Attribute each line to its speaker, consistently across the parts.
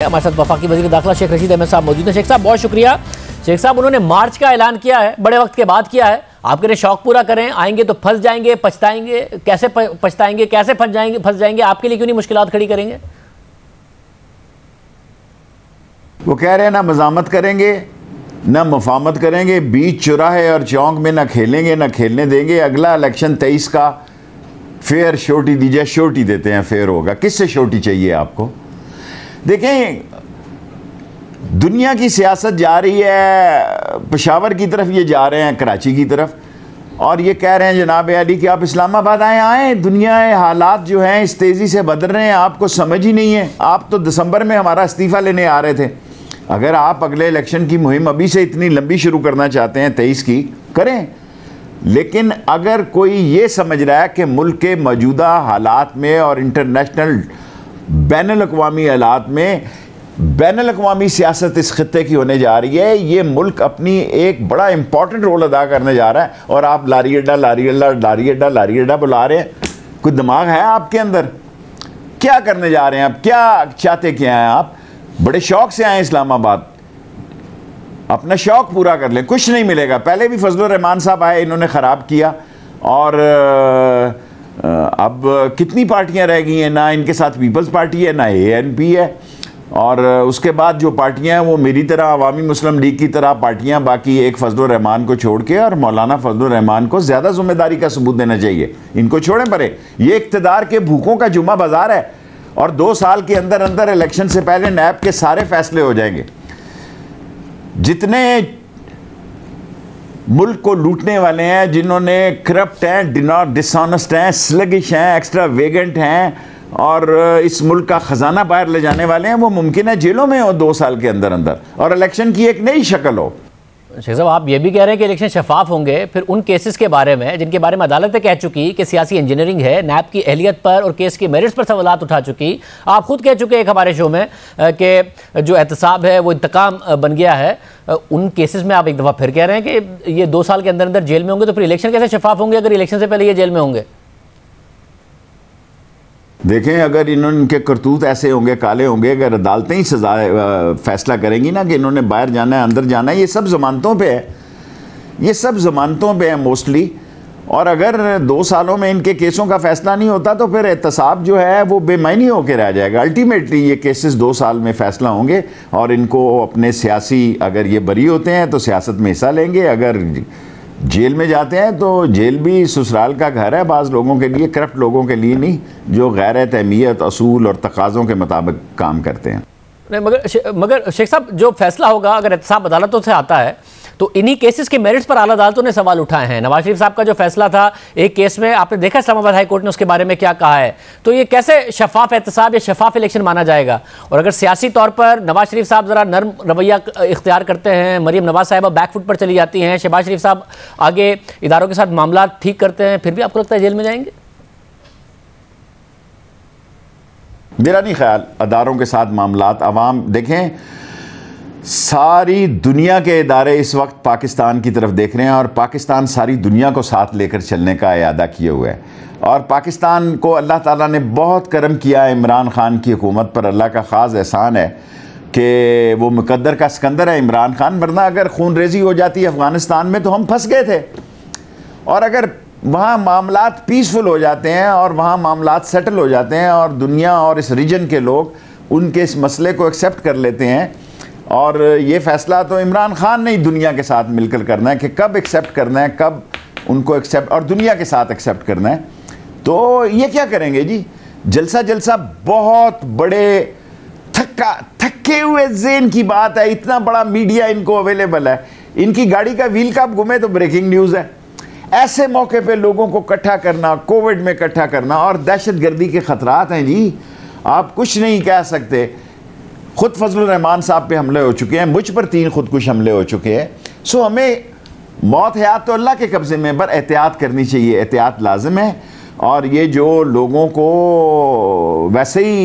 Speaker 1: हमारे साथ वफाकी वज़ीर दाखिला शेख रशीद अहमद साहब मौजूद हैं। शेख साहब बहुत शुक्रिया। शेख साहब उन्होंने मार्च का ऐलान किया है, बड़े वक्त के बाद किया है। आपके लिए शौक पूरा करें, आएंगे तो फंस जाएंगे, पछताएंगे, कैसे पछताएंगे, कैसे फंस जाएंगे, आपके लिए क्यों नहीं मुश्किलात खड़ी करेंगे?
Speaker 2: वो कह रहे हैं ना मज़ामत करेंगे ना मुफाहमत करेंगे, बीच चौराहे और चौक में ना खेलेंगे ना खेलने देंगे। अगला इलेक्शन 23 का फेयर श्योरिटी दीजिए। श्योरिटी देते हैं, फेयर होगा। किससे श्योरिटी चाहिए आपको? देखें, दुनिया की सियासत जा रही है पेशावर की तरफ, ये जा रहे हैं कराची की तरफ, और ये कह रहे हैं जनाब अली कि आप इस्लामाबाद आए। दुनिया हालात जो हैं इस तेज़ी से बदल रहे हैं, आपको समझ ही नहीं है। आप तो दिसंबर में हमारा इस्तीफ़ा लेने आ रहे थे। अगर आप अगले इलेक्शन की मुहिम अभी से इतनी लंबी शुरू करना चाहते हैं 23 की, करें। लेकिन अगर कोई ये समझ रहा है कि मुल्क के मौजूदा हालात में और इंटरनेशनल बैनुल-अक़वामी हालात में बैनुल-अक़वामी सियासत इस खित्ते की होने जा रही है, ये मुल्क अपनी एक बड़ा इंपॉर्टेंट रोल अदा करने जा रहा है, और आप लारी अड्डा बुला रहे हैं। कोई दिमाग है आपके अंदर? क्या करने जा रहे हैं आप? क्या चाहते क्या हैं आप? बड़े शौक से आए इस्लामाबाद, अपना शौक पूरा कर लें। कुछ नहीं मिलेगा। पहले भी फजलुर रहमान साहब आए, इन्होंने ख़राब किया, और अब कितनी पार्टियां रह गई हैं? ना इनके साथ पीपल्स पार्टी है, ना ANP है, और उसके बाद जो पार्टियां हैं वो मेरी तरह अवामी मुस्लिम लीग की तरह पार्टियां, बाकी एक फजलुर रहमान को छोड़ के, और मौलाना फजलुर रहमान को ज़्यादा जिम्मेदारी का सबूत देना चाहिए। इनको छोड़ें परे। ये इक़्तिदार के भूखों का जुम्मा बाजार है, और 2 साल के अंदर अंदर इलेक्शन से पहले नैब के सारे फैसले हो जाएंगे। जितने मुल्क को लूटने वाले हैं, जिन्होंने करप्ट हैं, डिसऑनेस्ट हैं, स्लगिश हैं, एक्स्ट्रा वेगेंट हैं, और इस मुल्क का ख़जाना बाहर ले जाने वाले हैं, वो मुमकिन है जेलों में हो 2 साल के अंदर अंदर, और इलेक्शन की एक नई शक्ल हो।
Speaker 1: शेख साहब, आप ये भी कह रहे हैं कि इलेक्शन शफाफ होंगे, फिर उन केसेस के बारे में जिनके बारे में अदालतें कह चुकी कि सियासी इंजीनियरिंग है, नैब की अहलियत पर और केस की मेरिट्स पर सवालात उठा चुकी। आप खुद कह चुके एक हमारे शो में कि जो एहतसाब है वो इंतकाम बन गया है। उन केसेस में आप एक दफ़ा फिर कह रहे हैं कि ये 2 साल के अंदर अंदर जेल में होंगे, तो फिर इलेक्शन कैसे शफाफ होंगे अगर इलेक्शन से पहले ये जेल में होंगे?
Speaker 2: देखें, अगर इनके करतूत ऐसे होंगे, काले होंगे, अगर अदालतें ही सजा फैसला करेंगी ना कि इन्होंने बाहर जाना है, अंदर जाना है, ये सब ज़मानतों पे है, ये सब ज़मानतों पे है मोस्टली। और अगर 2 सालों में इनके केसों का फैसला नहीं होता तो फिर एहतसाब जो है वो बेमायनी होकर रह जाएगा। अल्टीमेटली ये केसेस 2 साल में फैसला होंगे, और इनको अपने सियासी, अगर ये बरी होते हैं तो सियासत में हिस्सा लेंगे, अगर जेल में जाते हैं तो जेल भी ससुराल का घर है बाज़ लोगों के लिए, करप्ट लोगों के लिए नहीं, जो गैर तहमीयत, असूल और तकाज़ों के मुताबिक काम करते हैं।
Speaker 1: नहीं, मगर शेख साहब, जो फैसला होगा अगर एहतसाब अदालतों से आता है तो इन्हीं केसेस के मेरिट्स पर आला अदालतों ने सवाल उठाए हैं। नवाज शरीफ साहब का जो फैसला था एक केस में, आपने देखा इस्लामाबाद हाई कोर्ट ने उसके बारे में क्या कहा है, तो ये कैसे शफाफ एहतसाब या शफाफ इलेक्शन माना जाएगा? और अगर सियासी तौर पर नवाज शरीफ साहब ज़रा नर्म रवैया इख्तियार करते हैं, मरीम नवाज साहिबा बैकफुट पर चली जाती हैं, शहबाज शरीफ साहब आगे इदारों के साथ मामला ठीक करते हैं, फिर भी आपको लगता है जेल में जाएंगे?
Speaker 2: मेरा नहीं ख्याल अदारों के साथ मामलात अवाम, देखें सारी दुनिया के इदारे इस वक्त पाकिस्तान की तरफ देख रहे हैं, और पाकिस्तान सारी दुनिया को साथ लेकर चलने का इरादा किए हुए है। और पाकिस्तान को अल्लाह ताला ने बहुत करम किया है। इमरान खान की हुकूमत पर अल्लाह का ख़ास एहसान है कि वो मुकद्दर का सिकंदर है इमरान खान, वरना अगर खून रेजी हो जाती अफ़गानिस्तान में तो हम फंस गए थे। और अगर वहाँ मामलात पीसफुल हो जाते हैं और वहाँ मामलात सेटल हो जाते हैं, और दुनिया और इस रीजन के लोग उनके इस मसले को एक्सेप्ट कर लेते हैं, और ये फ़ैसला तो इमरान खान ने ही दुनिया के साथ मिलकर करना है कि कब एक्सेप्ट करना है, कब उनको एक्सेप्ट और दुनिया के साथ एक्सेप्ट करना है। तो ये क्या करेंगे जी? जलसा बहुत बड़े थके हुए ज़ेन की बात है। इतना बड़ा मीडिया इनको अवेलेबल है, इनकी गाड़ी का व्हील कप घूमे तो ब्रेकिंग न्यूज़ है। ऐसे मौके पे लोगों को इकट्ठा करना, कोविड में इकट्ठा करना, और दहशतगर्दी के ख़तरात हैं जी, आप कुछ नहीं कह सकते। खुद फजलुर रहमान साहब पे हमले हो चुके हैं, मुझ पर 3 खुदकुश हमले हो चुके हैं। सो हमें मौत हयात तो अल्लाह के कब्ज़े में, पर एहतियात करनी चाहिए, एहतियात लाजिम है। और ये जो लोगों को वैसे ही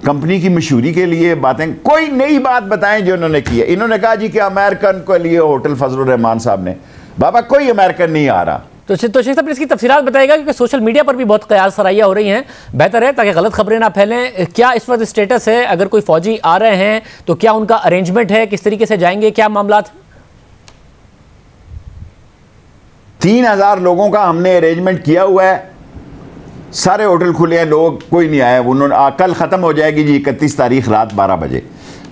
Speaker 2: कंपनी की मशहूरी के लिए बातें, कोई नई बात बताएं जो उन्होंने की है। इन्होंने कहा जी कि अमेरिकन के लिए होटल फजलुर रहमान साहब ने, बाबा कोई अमेरिकन नहीं आ रहा।
Speaker 1: तो शेख साहब इसकी तफसीलात बताएगा, क्योंकि सोशल मीडिया पर भी बहुत कयास सराइयाँ हो रही हैं, बेहतर है ताकि गलत खबरें ना फैलें। क्या इस वक्त स्टेटस है, अगर कोई फौजी आ रहे हैं तो क्या उनका अरेंजमेंट है, किस तरीके से जाएंगे, क्या मामला?
Speaker 2: 3000 लोगों का हमने अरेंजमेंट किया हुआ है, सारे होटल खुले हैं, लोग कोई नहीं आया। उन्होंने कल ख़त्म हो जाएगी जी 31 तारीख रात 12 बजे,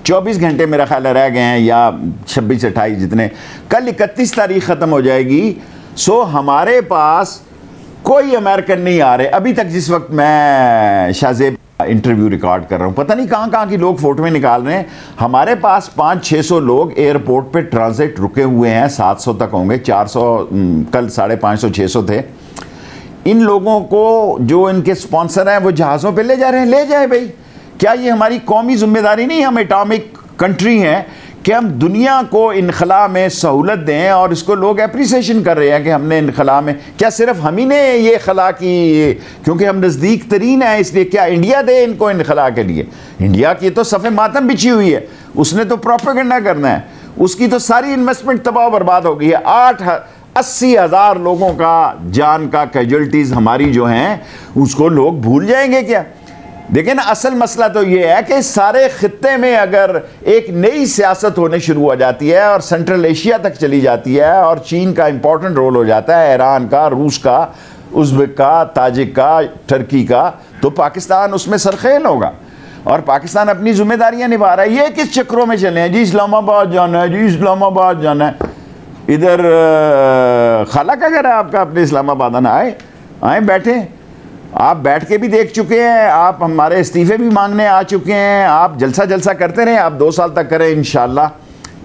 Speaker 2: 24 घंटे मेरा ख्याल रह गए हैं, या 26-28 जितने, कल 31 तारीख ख़त्म हो जाएगी। सो हमारे पास कोई अमेरिकन नहीं आ रहे अभी तक। जिस वक्त मैं शाहजेब इंटरव्यू रिकॉर्ड कर रहा हूँ, पता नहीं कहाँ की लोग फोटोएं निकाल रहे हैं। हमारे पास 500-600 लोग एयरपोर्ट पे ट्रांजिट रुके हुए हैं, 700 तक होंगे, 400 कल 550-600 थे। इन लोगों को जो इनके स्पॉन्सर हैं वो जहाज़ों पे ले जा रहे हैं। ले जाए भाई, क्या ये हमारी कौमी जिम्मेदारी नहीं? हम एटॉमिक कंट्री हैं कि हम दुनिया को इनखला में सहूलत दें, और इसको लोग अप्रिसिएशन कर रहे हैं कि हमने इनखला में, क्या सिर्फ हम ही ने ये खला की क्योंकि हम नज़दीक तरीन है इसलिए? क्या इंडिया दे इनको इनखला के लिए? इंडिया की तो सफ़े मातम बिछी हुई है, उसने तो प्रोपेगेंडा करना है, उसकी तो सारी इन्वेस्टमेंट तबाह बर्बाद हो गई है। 80,000 लोगों का जान का कैजुअल्टीज़ हमारी जो हैं उसको लोग भूल जाएंगे क्या? देखें ना, असल मसला तो ये है कि सारे खित्ते में अगर एक नई सियासत होने शुरू हो जाती है और सेंट्रल एशिया तक चली जाती है, और चीन का इंपॉर्टेंट रोल हो जाता है, ईरान का, रूस का, उज़्बेक का, ताजिक का, टर्की का, तो पाकिस्तान उसमें सरखेल होगा। और पाकिस्तान अपनी जिम्मेदारियां निभा रहा है। ये किस चक्रों में चले हैं जी? इस्लामाबाद जाना है जी, इस्लामाबाद जाना है। इधर खाला का घर है आपका, अपने इस्लामाबाद आना, आए बैठे। आप बैठ के भी देख चुके हैं, आप हमारे इस्तीफे भी मांगने आ चुके हैं। आप जलसा करते रहे, आप 2 साल तक करें। इंशाल्लाह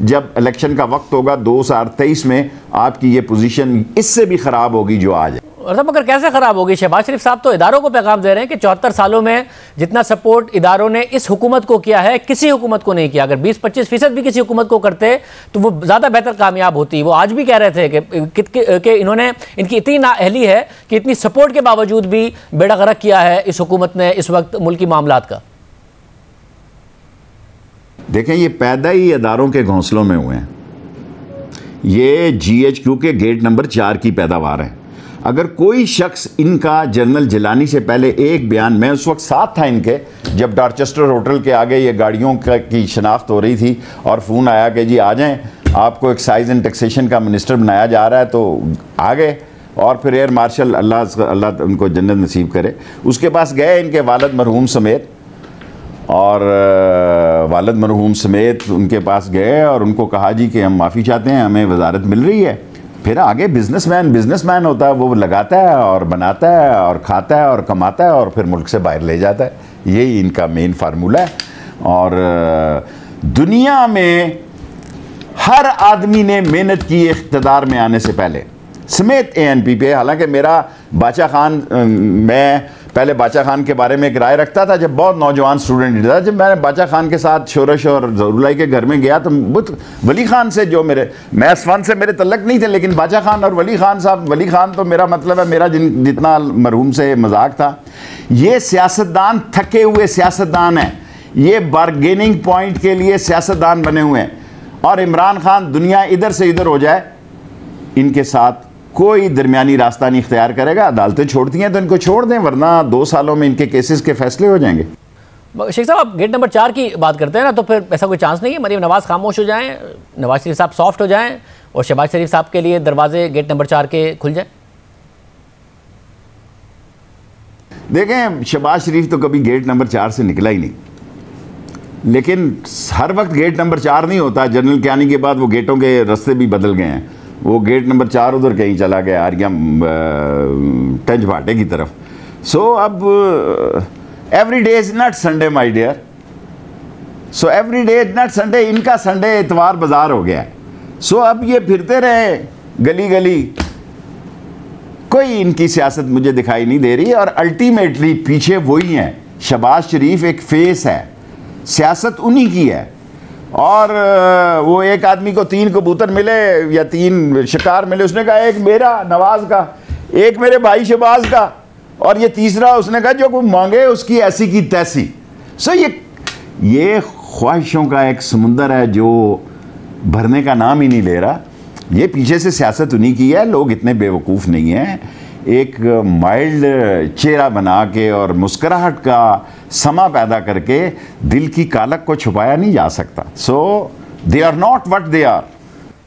Speaker 2: जब इलेक्शन का वक्त होगा 2023 में, आपकी ये पोजीशन इससे भी ख़राब होगी जो आज है।
Speaker 1: और मगर कैसे ख़राब होगी? शहबाज शरीफ साहब तो इदारों को पैगाम दे रहे हैं कि 74 सालों में जितना सपोर्ट इदारों ने इस हुकूमत को किया है, किसी हुकूमत को नहीं किया। अगर 20-25% भी किसी हुकूमत को करते तो वो ज़्यादा बेहतर कामयाब होती। वो आज भी कह रहे थे कि इन्होंने, इनकी इतनी नाअहली है कि इतनी सपोर्ट के बावजूद भी बेड़ा गर्क किया है इस हुकूमत ने इस वक्त मुल्की मामलात का।
Speaker 2: देखें, ये पैदा ही इदारों के घोंसलों में हुए हैं। ये GHQ के गेट नंबर 4 की पैदावार है। अगर कोई शख्स इनका जनरल जिलानी से पहले एक बयान, मैं उस वक्त साथ था इनके, जब डॉर्चेस्टर होटल के आगे ये गाड़ियों की शनाख्त हो रही थी और फ़ोन आया कि जी आ जाएं, आपको एक्साइज एंड टैक्सेशन का मिनिस्टर बनाया जा रहा है, तो आ गए। और फिर एयर मार्शल, अल्लाह उनको जन्नत नसीब करे, उसके पास गए इनके वालिद मरहूम समेत, और वालिद मरहूम समेत उनके पास गए और उनको कहा जी कि हम माफ़ी चाहते हैं, हमें वजारत मिल रही है। फिर आगे बिजनेसमैन होता है, वो लगाता है और बनाता है और खाता है और कमाता है और फिर मुल्क से बाहर ले जाता है। यही इनका मेन फार्मूला है। और दुनिया में हर आदमी ने मेहनत की इख्तिदार में आने से पहले, समेत ANP पे। हालांकि मेरा बादशाह खान, मैं पहले बादशाह खान के बारे में एक राय रखता था जब बहुत नौजवान स्टूडेंट था। जब मैंने बादशाह खान के साथ शोरश और ज़रूलाई के घर में गया तो वली खान से, जो मेरे मैथ्स वन से मेरे तल्लक नहीं थे, लेकिन बादशाह खान और वली खान साहब, वली खान तो मेरा मतलब है मेरा जितना मरहूम से मजाक था। ये सियासतदान थके हुए सियासतदान हैं, ये बारगेनिंग पॉइंट के लिए सियासतदान बने हुए हैं। और इमरान खान दुनिया इधर से इधर हो जाए, इनके साथ कोई दरमियानी रास्ता नहीं इख्तियार करेगा। अदालतें छोड़ती हैं तो इनको छोड़ दें, वरना 2 सालों में इनके केसेस के फैसले हो जाएंगे।
Speaker 1: शेख साहब, आप गेट नंबर 4 की बात करते हैं ना, तो फिर ऐसा कोई चांस नहीं है मरीम नवाज़ खामोश हो जाएं, नवाज शरीफ साहब सॉफ्ट हो जाएं और शहबाज शरीफ साहब के लिए दरवाजे गेट नंबर 4 के खुल जाएं?
Speaker 2: देखें, शहबाज शरीफ तो कभी गेट नंबर 4 से निकला ही नहीं, लेकिन हर वक्त गेट नंबर 4 नहीं होता। जनरल कियानी के बाद वो गेटों के रास्ते भी बदल गए हैं। वो गेट नंबर 4 उधर कहीं चला गया, आर्या टंज भाटे की तरफ। सो अब every day is not Sunday my dear, so every day is not Sunday. इनका संडे इतवार बाजार हो गया है। सो अब ये फिरते रहे गली गली, कोई इनकी सियासत मुझे दिखाई नहीं दे रही। और अल्टीमेटली पीछे वही हैं। शहबाज शरीफ एक फेस है, सियासत उन्हीं की है। और वो एक आदमी को 3 कबूतर मिले या 3 शिकार मिले, उसने कहा एक मेरा नवाज का, एक मेरे भाई शहबाज का, और ये तीसरा उसने कहा जो कोई मांगे उसकी ऐसी की तैसी। सो ये ख्वाहिशों का एक समुंदर है जो भरने का नाम ही नहीं ले रहा। ये पीछे से सियासत उन्हीं की है, लोग इतने बेवकूफ़ नहीं हैं। एक माइल्ड चेहरा बना के और मुस्कुराहट का समा पैदा करके दिल की कालक को छुपाया नहीं जा सकता। So they are not what they are.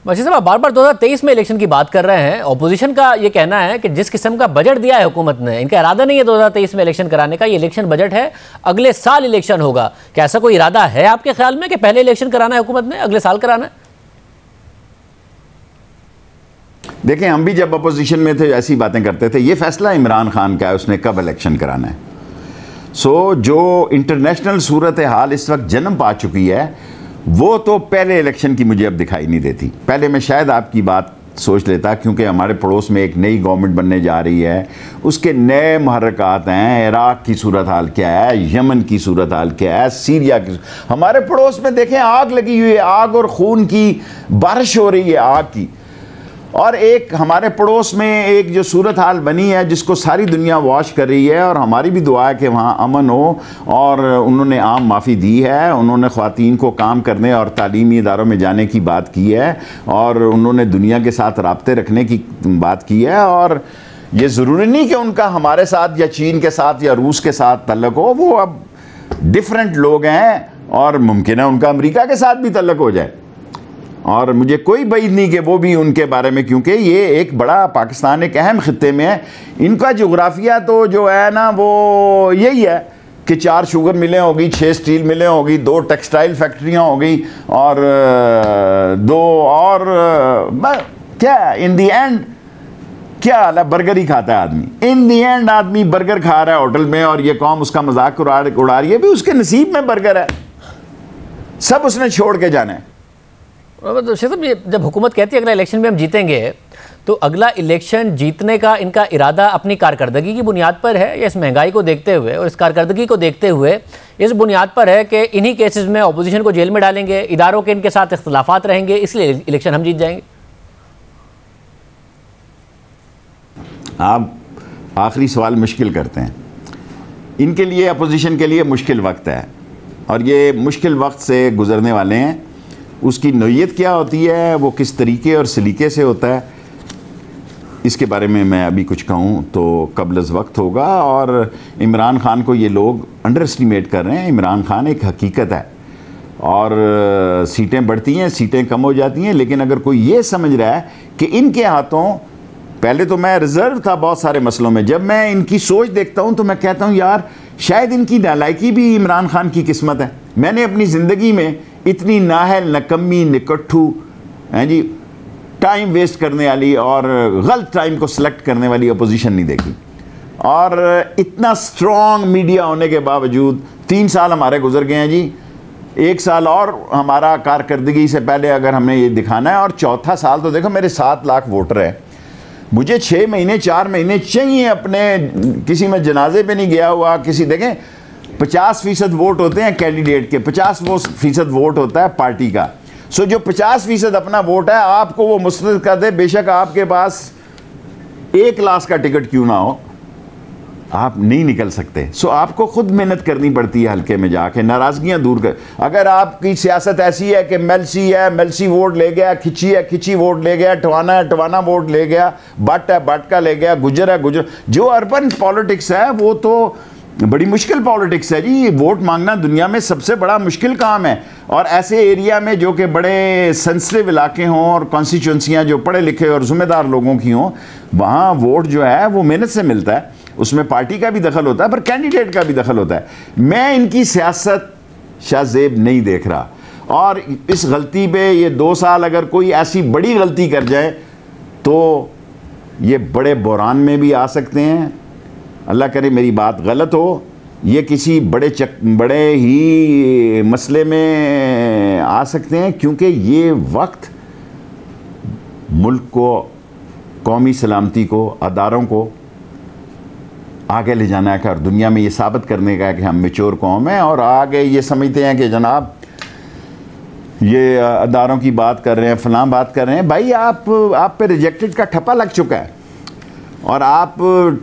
Speaker 1: Bashir साहब, बार बार 2023 में इलेक्शन की बात कर रहे हैं। ऑपोजिशन का ये कहना है कि जिस किस्म का बजट दिया है हुकूमत ने, इनका इरादा नहीं है 2023 में इलेक्शन कराने का। ये इलेक्शन बजट है, अगले साल इलेक्शन होगा। क्या ऐसा कोई इरादा है आपके ख्याल में कि पहले इलेक्शन कराना है हुकूमत ने, अगले साल कराना है?
Speaker 2: देखें, हम भी जब अपोजिशन में थे ऐसी बातें करते थे। ये फैसला इमरान खान का है, उसने कब इलेक्शन कराना है। सो जो इंटरनेशनल सूरत हाल इस वक्त जन्म पा चुकी है, वो तो पहले इलेक्शन की मुझे अब दिखाई नहीं देती। पहले मैं शायद आपकी बात सोच लेता, क्योंकि हमारे पड़ोस में एक नई गवर्नमेंट बनने जा रही है, उसके नए महरक़ात हैं। इराक़ की सूरत हाल क्या है, यमन की सूरत हाल क्या है, सीरिया की। हमारे पड़ोस में देखें, आग लगी हुई है, आग और खून की बारिश हो रही है, आग की। और एक हमारे पड़ोस में एक जो सूरत हाल बनी है जिसको सारी दुनिया वॉच कर रही है, और हमारी भी दुआ है कि वहाँ अमन हो। और उन्होंने आम माफ़ी दी है, उन्होंने ख़वातीन को काम करने और तालीमी इदारों में जाने की बात की है, और उन्होंने दुनिया के साथ राब्ते रखने की बात की है। और ये ज़रूरी नहीं कि उनका हमारे साथ या चीन के साथ या रूस के साथ तल्लक हो, वो अब डिफरेंट लोग हैं, और मुमकिन है उनका अमेरिका के साथ भी तल्लक हो जाए। और मुझे कोई बैद नहीं कि वो भी उनके बारे में, क्योंकि ये एक बड़ा, पाकिस्तान एक अहम खित्ते में है। इनका जोग्राफिया तो जो है ना, वो यही है कि 4 शुगर मिलें होगी, 6 स्टील मिलें होगी, 2 टेक्सटाइल फैक्ट्रियाँ हो गई, और 2 और क्या इन दी एंड क्या हाल है, बर्गर ही खाता है आदमी। इन दी एंड आदमी बर्गर खा रहा है होटल में, और ये कौम उसका मजाक उड़ा रही है। भी उसके नसीब में बर्गर है, सब उसने छोड़ के जाना है।
Speaker 1: तो साहब, ये जब हुकूमत कहती है अगला इलेक्शन में हम जीतेंगे, तो अगला इलेक्शन जीतने का इनका इरादा अपनी कारकर्दगी की बुनियाद पर है, या इस महंगाई को देखते हुए और इस कारकर्दगी को देखते हुए इस बुनियाद पर है कि इन्हीं केसेस में अपोजिशन को जेल में डालेंगे, इदारों के इनके साथ इख्तलाफात रहेंगे, इसलिए इलेक्शन हम जीत जाएंगे?
Speaker 2: आप आखिरी सवाल मुश्किल करते हैं। इनके लिए, अपोजिशन के लिए मुश्किल वक्त है, और ये मुश्किल वक्त से गुजरने वाले हैं। उसकी नौयत क्या होती है, वो किस तरीके और सलीके से होता है, इसके बारे में मैं अभी कुछ कहूँ तो कबल वक्त होगा। और इमरान खान को ये लोग अंडर एस्टिमेट कर रहे हैं। इमरान खान एक हकीकत है, और सीटें बढ़ती हैं, सीटें कम हो जाती हैं। लेकिन अगर कोई ये समझ रहा है कि इनके हाथों, पहले तो मैं रिजर्व था बहुत सारे मसलों में, जब मैं इनकी सोच देखता हूँ तो मैं कहता हूँ यार, शायद इनकी नालायकी भी इमरान खान की किस्मत है। मैंने अपनी ज़िंदगी में इतनी नाहल, नकम्मी, निकट्ठू, हैं जी, टाइम वेस्ट करने वाली और गलत टाइम को सिलेक्ट करने वाली अपोजिशन नहीं देखी। और इतना स्ट्रॉन्ग मीडिया होने के बावजूद 3 साल हमारे गुजर गए हैं जी, 1 साल और हमारा कारकर्दगी से पहले अगर हमने ये दिखाना है, और चौथा साल तो देखो मेरे 7 लाख वोटर हैं। मुझे 6 महीने 4 महीने चाहिए अपने, किसी में जनाजे पे नहीं गया हुआ, किसी, देखें 50% वोट होते हैं कैंडिडेट के, 50% वोट होता है पार्टी का। सो जो 50% अपना वोट है, आपको वो मुस्तरद कर दे, बेशक आपके पास 1 लाख का टिकट क्यों ना हो, आप नहीं निकल सकते। सो आपको खुद मेहनत करनी पड़ती है, हल्के में जाके नाराज़गियाँ दूर कर। अगर आपकी सियासत ऐसी है कि मेलसी है, मेलसी वोट ले गया, खिची है, खिची वोट ले गया, टवाना है, टवाना वोट ले गया, बट है, बट का ले गया, गुजर है, गुजर। जो अर्बन पॉलिटिक्स है वो तो बड़ी मुश्किल पॉलिटिक्स है जी। वोट मांगना दुनिया में सबसे बड़ा मुश्किल काम है, और ऐसे एरिया में जो कि बड़े सेंसिटिव इलाके हों और कॉन्स्टिट्यूंसियाँ जो पढ़े लिखे और ज़िम्मेदार लोगों की हों, वहाँ वोट जो है वो मेहनत से मिलता है। उसमें पार्टी का भी दखल होता है, पर कैंडिडेट का भी दखल होता है। मैं इनकी सियासत शाहजेब नहीं देख रहा, और इस गलती पे ये 2 साल अगर कोई ऐसी बड़ी गलती कर जाए तो ये बड़े बहरान में भी आ सकते हैं। अल्लाह करे मेरी बात गलत हो, ये किसी बड़े ही मसले में आ सकते हैं, क्योंकि ये वक्त मुल्क को, कौमी सलामती को, अदारों को आगे ले जाना है, और दुनिया में ये साबित करने का है कि हम मैच्योर कौम है। और आगे ये समझते हैं कि जनाब ये अदारों की बात कर रहे हैं, फलां बात कर रहे हैं। भाई आप पे रिजेक्टेड का ठप्पा लग चुका है, और आप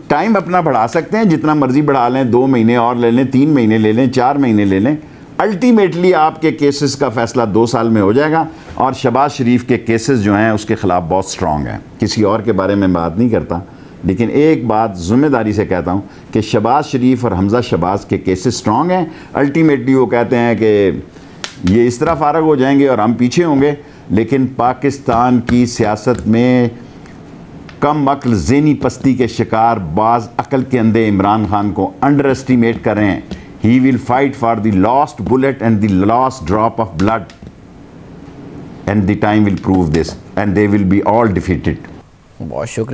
Speaker 2: टाइम अपना बढ़ा सकते हैं, जितना मर्जी बढ़ा लें, 2 महीने और ले लें, 3 महीने ले लें, 4 महीने ले लें, अल्टीमेटली आपके केसेस का फैसला 2 साल में हो जाएगा और शहबाज शरीफ के केसेस जो हैं उसके ख़िलाफ़ बहुत स्ट्रॉन्ग हैं। किसी और के बारे में बात नहीं करता, लेकिन एक बात ज़िम्मेदारी से कहता हूँ कि शहबाज शरीफ और हमज़ा शहबाज के केसेस स्ट्रॉन्ग हैं। अल्टीमेटली वो कहते हैं कि ये इस तरह फारग हो जाएंगे और हम पीछे होंगे, लेकिन पाकिस्तान की सियासत में कम अक्ल ज़हनी पस्ती के शिकार बाज़ अक्ल के अंधे इमरान खान को अंडर एस्टिमेट कर रहे हैं। He will fight for the last bullet and the last drop of blood, and the time will prove this, and they will be all defeated.
Speaker 1: बहुत शुक्रिया।